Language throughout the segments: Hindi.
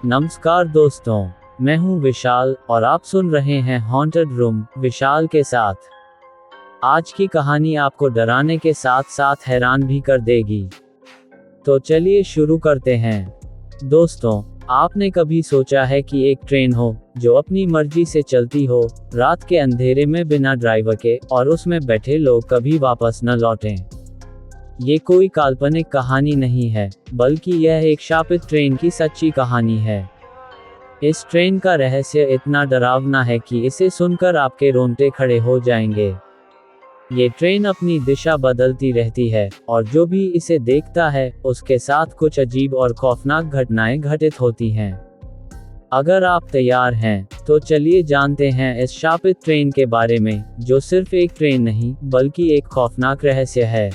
नमस्कार दोस्तों, मैं हूं विशाल और आप सुन रहे हैं हॉन्टेड रूम विशाल के साथ। आज की कहानी आपको डराने के साथ साथ हैरान भी कर देगी। तो चलिए शुरू करते हैं। दोस्तों, आपने कभी सोचा है कि एक ट्रेन हो जो अपनी मर्जी से चलती हो, रात के अंधेरे में बिना ड्राइवर के, और उसमें बैठे लोग कभी वापस न लौटें? ये कोई काल्पनिक कहानी नहीं है, बल्कि यह एक शापित ट्रेन की सच्ची कहानी है। इस ट्रेन का रहस्य इतना डरावना है कि इसे सुनकर आपके रोंगटे खड़े हो जाएंगे। ये ट्रेन अपनी दिशा बदलती रहती है, और जो भी इसे देखता है उसके साथ कुछ अजीब और खौफनाक घटनाएं घटित होती हैं। अगर आप तैयार हैं, तो चलिए जानते हैं इस शापित ट्रेन के बारे में, जो सिर्फ एक ट्रेन नहीं बल्कि एक खौफनाक रहस्य है।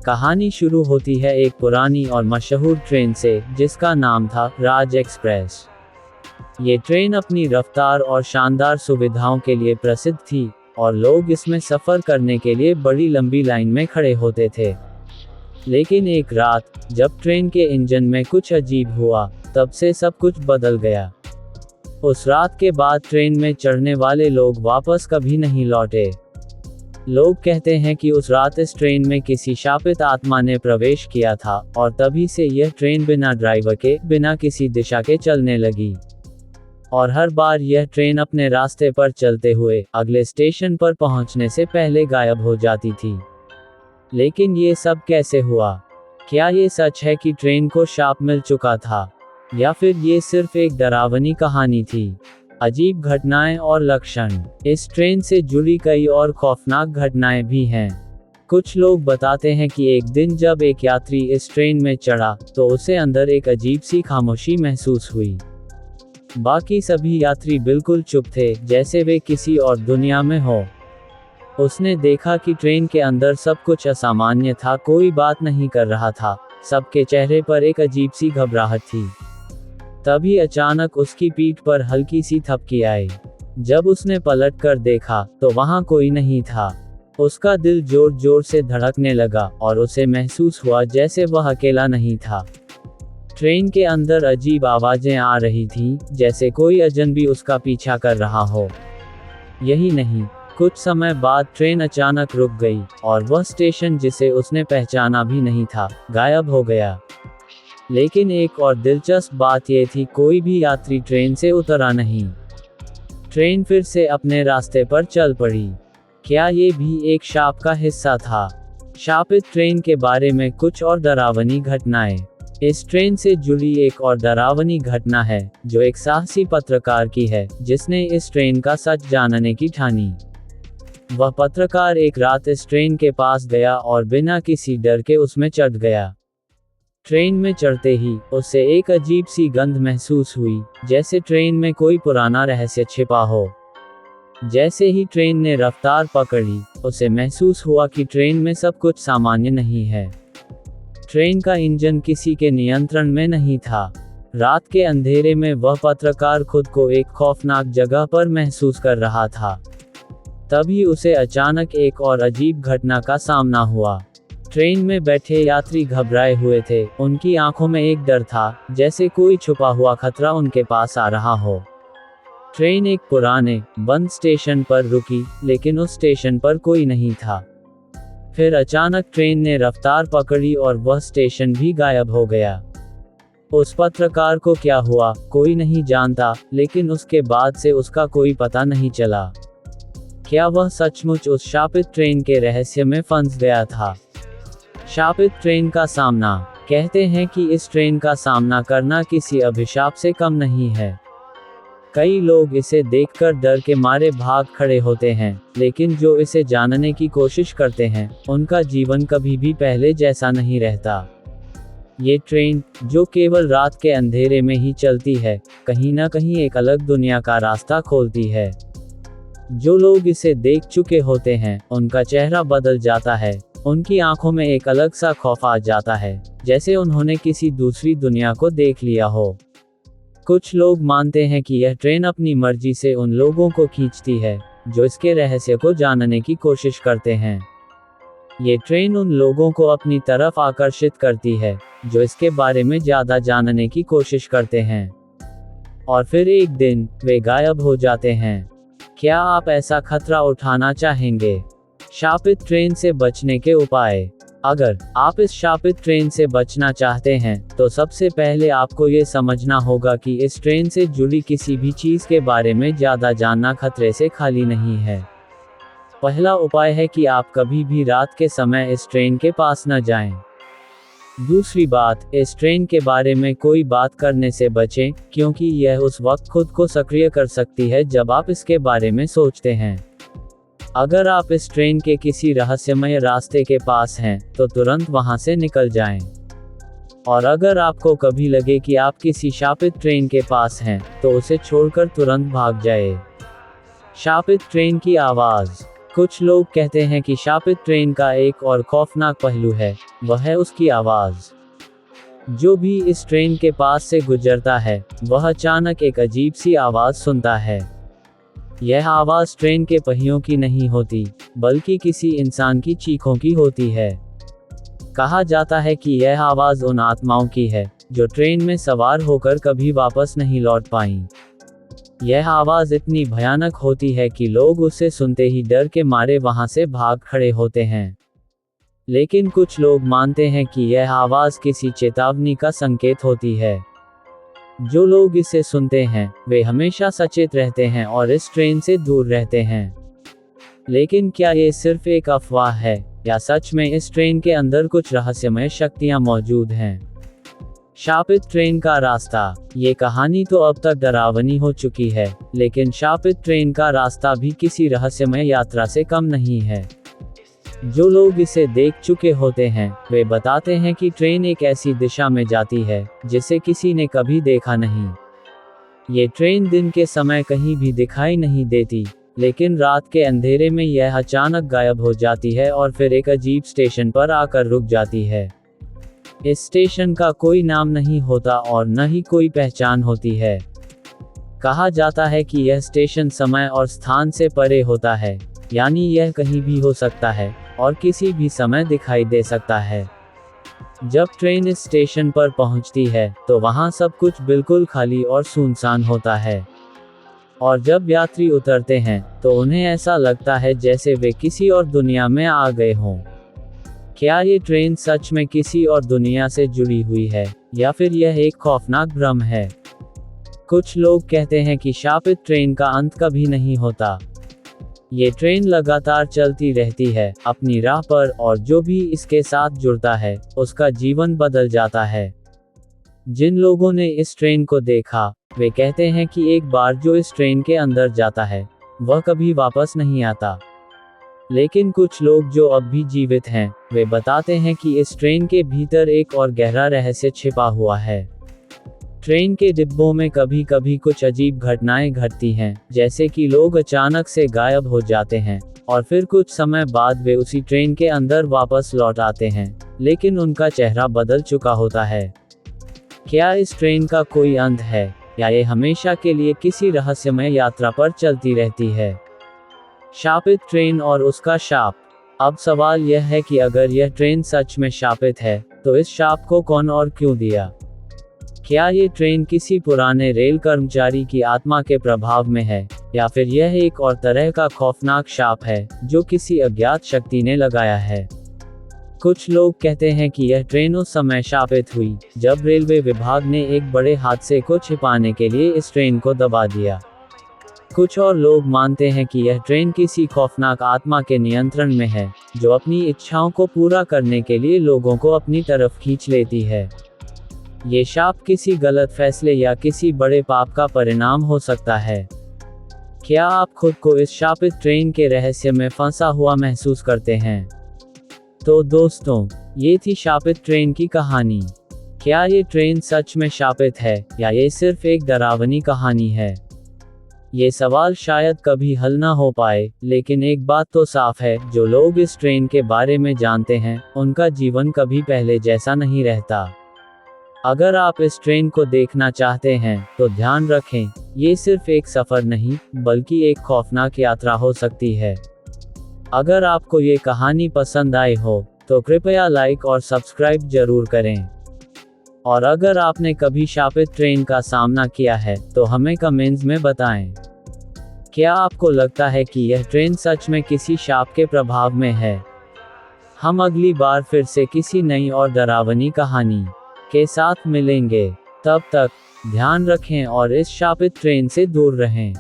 कहानी शुरू होती है एक पुरानी और मशहूर ट्रेन से, जिसका नाम था राज एक्सप्रेस। ये ट्रेन अपनी रफ्तार और शानदार सुविधाओं के लिए प्रसिद्ध थी, और लोग इसमें सफ़र करने के लिए बड़ी लंबी लाइन में खड़े होते थे। लेकिन एक रात, जब ट्रेन के इंजन में कुछ अजीब हुआ, तब से सब कुछ बदल गया। उस रात के बाद ट्रेन में चढ़ने वाले लोग वापस कभी नहीं लौटे। लोग कहते हैं कि उस रात इस ट्रेन में किसी शापित आत्मा ने प्रवेश किया था, और तभी से यह ट्रेन बिना ड्राइवर के, बिना किसी दिशा के चलने लगी। और हर बार यह ट्रेन अपने रास्ते पर चलते हुए अगले स्टेशन पर पहुंचने से पहले गायब हो जाती थी। लेकिन ये सब कैसे हुआ? क्या ये सच है कि ट्रेन को शाप मिल चुका था, या फिर ये सिर्फ एक डरावनी कहानी थी? अजीब घटनाएं और लक्षण। इस ट्रेन से जुड़ी कई और खौफनाक घटनाएं भी हैं। कुछ लोग बताते हैं कि एक दिन जब एक यात्री इस ट्रेन में चढ़ा, तो उसे अंदर एक अजीब सी खामोशी महसूस हुई। बाकी सभी यात्री बिल्कुल चुप थे, जैसे वे किसी और दुनिया में हो। उसने देखा कि ट्रेन के अंदर सब कुछ असामान्य था, कोई बात नहीं कर रहा था, सबके चेहरे पर एक अजीब सी घबराहट थी। तभी अचानक उसकी पीठ पर हल्की सी थपकी आई। जब उसने पलट कर देखा, तो वहां कोई नहीं था। उसका दिल जोर जोर से धड़कने लगा, और उसे महसूस हुआ जैसे वह अकेला नहीं था। ट्रेन के अंदर अजीब आवाजें आ रही थीं, जैसे कोई अजनबी उसका पीछा कर रहा हो। यही नहीं, कुछ समय बाद ट्रेन अचानक रुक गई, और वह स्टेशन जिसे उसने पहचाना भी नहीं था, गायब हो गया। लेकिन एक और दिलचस्प बात यह थी, कोई भी यात्री ट्रेन से उतरा नहीं। ट्रेन फिर से अपने रास्ते पर चल पड़ी। क्या ये भी एक शाप का हिस्सा था? शापित ट्रेन के बारे में कुछ और डरावनी घटनाएं। इस ट्रेन से जुड़ी एक और डरावनी घटना है, जो एक साहसी पत्रकार की है, जिसने इस ट्रेन का सच जानने की ठानी। वह पत्रकार एक रात इस ट्रेन के पास गया और बिना किसी डर के उसमें चढ़ गया। ट्रेन में चढ़ते ही उसे एक अजीब सी गंध महसूस हुई, जैसे ट्रेन में कोई पुराना रहस्य छिपा हो। जैसे ही ट्रेन ने रफ्तार पकड़ी, उसे महसूस हुआ कि ट्रेन में सब कुछ सामान्य नहीं है। ट्रेन का इंजन किसी के नियंत्रण में नहीं था। रात के अंधेरे में वह पत्रकार खुद को एक खौफनाक जगह पर महसूस कर रहा था। तभी उसे अचानक एक और अजीब घटना का सामना हुआ। ट्रेन में बैठे यात्री घबराए हुए थे, उनकी आंखों में एक डर था, जैसे कोई छुपा हुआ खतरा उनके पास आ रहा हो। ट्रेन एक पुराने, बंद स्टेशन पर रुकी, लेकिन उस स्टेशन पर कोई नहीं था। फिर अचानक ट्रेन ने रफ्तार पकड़ी और वह स्टेशन भी गायब हो गया। उस पत्रकार को क्या हुआ, कोई नहीं जानता, लेकिन उसके बाद से उसका कोई पता नहीं चला। क्या वह सचमुच उस शापित ट्रेन के रहस्य में फंस गया था? शापित ट्रेन का सामना। कहते हैं कि इस ट्रेन का सामना करना किसी अभिशाप से कम नहीं है। कई लोग इसे देखकर डर के मारे भाग खड़े होते हैं, लेकिन जो इसे जानने की कोशिश करते हैं, उनका जीवन कभी भी पहले जैसा नहीं रहता। ये ट्रेन, जो केवल रात के अंधेरे में ही चलती है, कहीं ना कहीं एक अलग दुनिया का रास्ता खोलती है। जो लोग इसे देख चुके होते हैं, उनका चेहरा बदल जाता है, उनकी आंखों में एक अलग सा खौफ आ जाता है, जैसे उन्होंने किसी दूसरी दुनिया को देख लिया हो। कुछ लोग मानते हैं कि यह ट्रेन अपनी मर्जी से उन लोगों को खींचती है, जो इसके रहस्य को जानने की कोशिश करते हैं। ये ट्रेन उन लोगों को अपनी तरफ आकर्षित करती है, जो इसके बारे में ज़्यादा जानने की कोशिश करते हैं। और फिर एक दिन वे गायब हो जाते हैं। क्या आप ऐसा खतरा उठाना चाहेंगे? शापित ट्रेन से बचने के उपाय। अगर आप इस शापित ट्रेन से बचना चाहते हैं तो सबसे पहले आपको ये समझना होगा कि इस ट्रेन से जुड़ी किसी भी चीज़ के बारे में ज़्यादा जानना खतरे से खाली नहीं है। पहला उपाय है कि आप कभी भी रात के समय इस ट्रेन के पास न जाएं। दूसरी बात, इस ट्रेन के बारे में कोई बात करने से बचें, क्योंकि यह उस वक्त खुद को सक्रिय कर सकती है जब आप इसके बारे में सोचते हैं। अगर आप इस ट्रेन के किसी रहस्यमय रास्ते के पास हैं, तो तुरंत वहां से निकल जाएं। और अगर आपको कभी लगे कि आप किसी शापित ट्रेन के पास हैं, तो उसे छोड़कर तुरंत भाग जाए। शापित ट्रेन की आवाज़। कुछ लोग कहते हैं कि शापित ट्रेन का एक और खौफनाक पहलू है, वह है उसकी आवाज़। जो भी इस ट्रेन के पास से गुजरता है, वह अचानक एक अजीब सी आवाज़ सुनता है। यह आवाज़ ट्रेन के पहियों की नहीं होती, बल्कि किसी इंसान की चीखों की होती है। कहा जाता है कि यह आवाज़ उन आत्माओं की है, जो ट्रेन में सवार होकर कभी वापस नहीं लौट पाईं। यह आवाज़ इतनी भयानक होती है कि लोग उसे सुनते ही डर के मारे वहां से भाग खड़े होते हैं। लेकिन कुछ लोग मानते हैं कि यह आवाज़ किसी चेतावनी का संकेत होती है। जो लोग इसे सुनते हैं, वे हमेशा सचेत रहते हैं और इस ट्रेन से दूर रहते हैं। लेकिन क्या ये सिर्फ एक अफवाह है, या सच में इस ट्रेन के अंदर कुछ रहस्यमय शक्तियां मौजूद हैं? शापित ट्रेन का रास्ता। ये कहानी तो अब तक डरावनी हो चुकी है, लेकिन शापित ट्रेन का रास्ता भी किसी रहस्यमय यात्रा से कम नहीं है। जो लोग इसे देख चुके होते हैं, वे बताते हैं कि ट्रेन एक ऐसी दिशा में जाती है जिसे किसी ने कभी देखा नहीं। ये ट्रेन दिन के समय कहीं भी दिखाई नहीं देती, लेकिन रात के अंधेरे में यह अचानक गायब हो जाती है और फिर एक अजीब स्टेशन पर आकर रुक जाती है। इस स्टेशन का कोई नाम नहीं होता और न ही कोई पहचान होती है। कहा जाता है कि यह स्टेशन समय और स्थान से परे होता है, यानी यह कहीं भी हो सकता है और किसी भी समय दिखाई दे सकता है। जब ट्रेन इस स्टेशन पर पहुंचती है, तो वहां सब कुछ बिल्कुल खाली और सुनसान होता है। और जब यात्री उतरते हैं, तो उन्हें ऐसा लगता है जैसे वे किसी और दुनिया में आ गए हों। क्या ये ट्रेन सच में किसी और दुनिया से जुड़ी हुई है, या फिर यह एक खौफनाक भ्रम है? कुछ लोग कहते हैं कि शापित ट्रेन का अंत कभी नहीं होता। ये ट्रेन लगातार चलती रहती है अपनी राह पर, और जो भी इसके साथ जुड़ता है, उसका जीवन बदल जाता है। जिन लोगों ने इस ट्रेन को देखा, वे कहते हैं कि एक बार जो इस ट्रेन के अंदर जाता है, वह कभी वापस नहीं आता। लेकिन कुछ लोग जो अब भी जीवित हैं, वे बताते हैं कि इस ट्रेन के भीतर एक और गहरा रहस्य छिपा हुआ है। ट्रेन के डिब्बों में कभी कभी कुछ अजीब घटनाएं घटती हैं, जैसे कि लोग अचानक से गायब हो जाते हैं और फिर कुछ समय बाद वे उसी ट्रेन के अंदर वापस लौट आते हैं, लेकिन उनका चेहरा बदल चुका होता है। क्या इस ट्रेन का कोई अंत है, या ये हमेशा के लिए किसी रहस्यमय यात्रा पर चलती रहती है? शापित ट्रेन और उसका शाप। अब सवाल यह है कि अगर यह ट्रेन सच में शापित है, तो इस शाप को कौन और क्यों दिया? क्या ये ट्रेन किसी पुराने रेल कर्मचारी की आत्मा के प्रभाव में है, या फिर यह एक और तरह का खौफनाक शाप है जो किसी अज्ञात शक्ति ने लगाया है? कुछ लोग कहते हैं कि यह ट्रेन उस समय शापित हुई जब रेलवे विभाग ने एक बड़े हादसे को छिपाने के लिए इस ट्रेन को दबा दिया। कुछ और लोग मानते हैं कि यह ट्रेन किसी खौफनाक आत्मा के नियंत्रण में है, जो अपनी इच्छाओं को पूरा करने के लिए लोगों को अपनी तरफ खींच लेती है। ये शाप किसी गलत फैसले या किसी बड़े पाप का परिणाम हो सकता है। क्या आप खुद को इस शापित ट्रेन के रहस्य में फंसा हुआ महसूस करते हैं? तो दोस्तों, ये थी शापित ट्रेन की कहानी। क्या ये ट्रेन सच में शापित है, या ये सिर्फ एक डरावनी कहानी है? ये सवाल शायद कभी हल ना हो पाए, लेकिन एक बात तो साफ है, जो लोग इस ट्रेन के बारे में जानते हैं, उनका जीवन कभी पहले जैसा नहीं रहता। अगर आप इस ट्रेन को देखना चाहते हैं, तो ध्यान रखें, ये सिर्फ एक सफ़र नहीं, बल्कि एक खौफनाक यात्रा हो सकती है। अगर आपको ये कहानी पसंद आई हो, तो कृपया लाइक और सब्सक्राइब जरूर करें। और अगर आपने कभी शापित ट्रेन का सामना किया है तो हमें कमेंट्स में बताएं। क्या आपको लगता है कि यह ट्रेन सच में किसी शाप के प्रभाव में है? हम अगली बार फिर से किसी नई और डरावनी कहानी के साथ मिलेंगे। तब तक ध्यान रखें और इस शापित ट्रेन से दूर रहें।